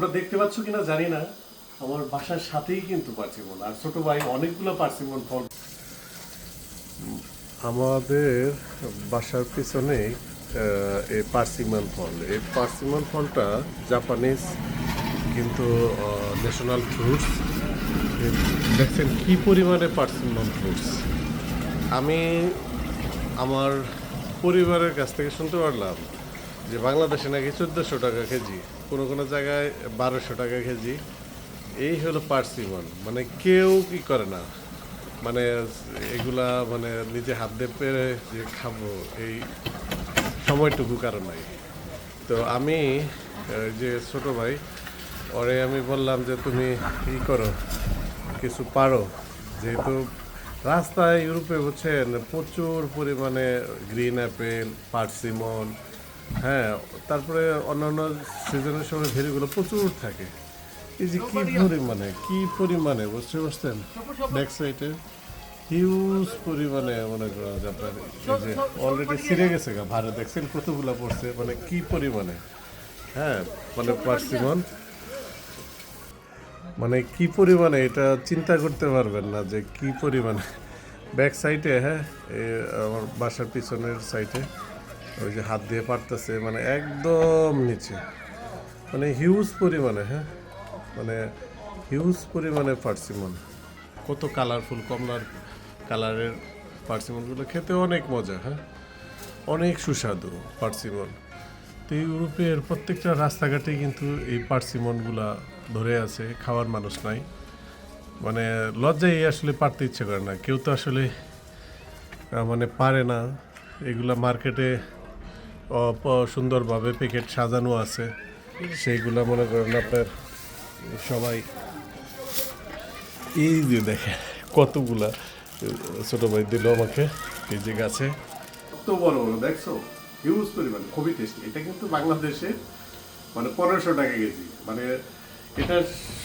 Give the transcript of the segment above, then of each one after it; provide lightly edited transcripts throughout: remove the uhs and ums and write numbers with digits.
তোমরা দেখতে পাচ্ছ কিনা জানি না, আমার বাসার সাথেই কিন্তু পার্সিমন আর ছোট ভাই অনেকগুলো পার্সিমন ফল। আমাদের বাসার পিছনে এই পার্সিমন ফল, এই পার্সিমন ফলটা জাপানিজ কিন্তু ন্যাশনাল ফ্রুটস। দেখছেন কি পরিমাণে পার্সিমন ফ্রুটস। আমি আমার পরিবারের কাছ থেকে শুনতে পারলাম যে বাংলাদেশে নাকি 1400 টাকা কেজি, কোনো কোনো জায়গায় 1200 টাকা কেজি। এই হলো পার্সিমন, মানে কেউ কি করে না, মানে এগুলা মানে নিজে হাত দিয়ে পেরে যে খাবো এই সময়টুকু কারো নাই। তো আমি যে ছোট ভাই ওরে আমি বললাম যে তুমি ই করো, কিছু পারো, যেহেতু রাস্তায় ইউরোপে বুঝছেন প্রচুর পরিমাণে গ্রিন অ্যাপেল, পার্সিমন, হ্যাঁ, তারপরে অন্যান্য সিজনের সময় ভেরিগুলো প্রচুর থাকে। এই যে কি পরিমাণে বুঝতে পারছেন, ব্যাক সাইডে হিউজ পরিমাণে মনে করা যায় আপনার এই যে অলরেডি ছিঁড়ে গেছে গা ভারে, দেখছেন কতগুলা পড়ছে, মানে কি পরিমাণে, হ্যাঁ, মানে পার্সিমন মানে কি পরিমাণে এটা চিন্তা করতে পারবেন না যে কি পরিমাণে। ব্যাক সাইডে, হ্যাঁ, আমার বাসার পিছনের সাইডে ওই যে হাত দিয়ে পারতেছে, মানে একদম নিচে, মানে হিউজ পরিমাণে, হ্যাঁ, মানে হিউজ পরিমাণে পার্সিমন। কত কালারফুল, কমলার কালারের পার্সিমনগুলো খেতে অনেক মজা, হ্যাঁ, অনেক সুস্বাদু পার্সিমন। তো ইউরোপের প্রত্যেকটা রাস্তাঘাটে কিন্তু এই পার্সিমনগুলা ধরে আছে, খাওয়ার মানুষ নাই, মানে লজ্জায় আসলে পারতে ইচ্ছে করে না কেউ, তো আসলে মানে পারে না। এগুলা মার্কেটে সুন্দরভাবে প্যাকেট সাজানো আছে, সেইগুলা মনে করেন আপনার সবাই। এই যে দেখে কতগুলা ছোট ভাই দিল আমাকে, এই যে গাছে কত বড় বড় দেখছো, হিউজ পরিমাণ, খুবই টেস্টি। এটা কিন্তু বাংলাদেশে মানে 1500 টাকা কেজি, মানে এটা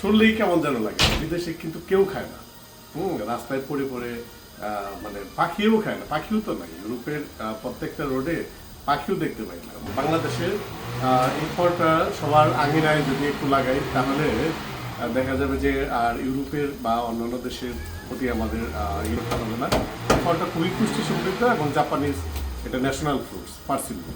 শুনলেই কেমন যেন লাগে। বিদেশে কিন্তু কেউ খায় না, রাস্তায় পড়ে পড়ে, মানে পাখিও খায় না, পাখিও তো নাই ইউরোপের প্রত্যেকটা রোডে, পাখিও দেখতে পাই না। বাংলাদেশের এই ফলটা সবার আঙিনায় যদি একটু লাগাই তাহলে দেখা যাবে যে আর ইউরোপের বা অন্যান্য দেশের প্রতি আমাদের ইয়ে হবে না। ফলটা খুবই পুষ্টি সমৃদ্ধ এবং জাপানিজ এটা ন্যাশনাল ফ্রুটস পার্সিমন।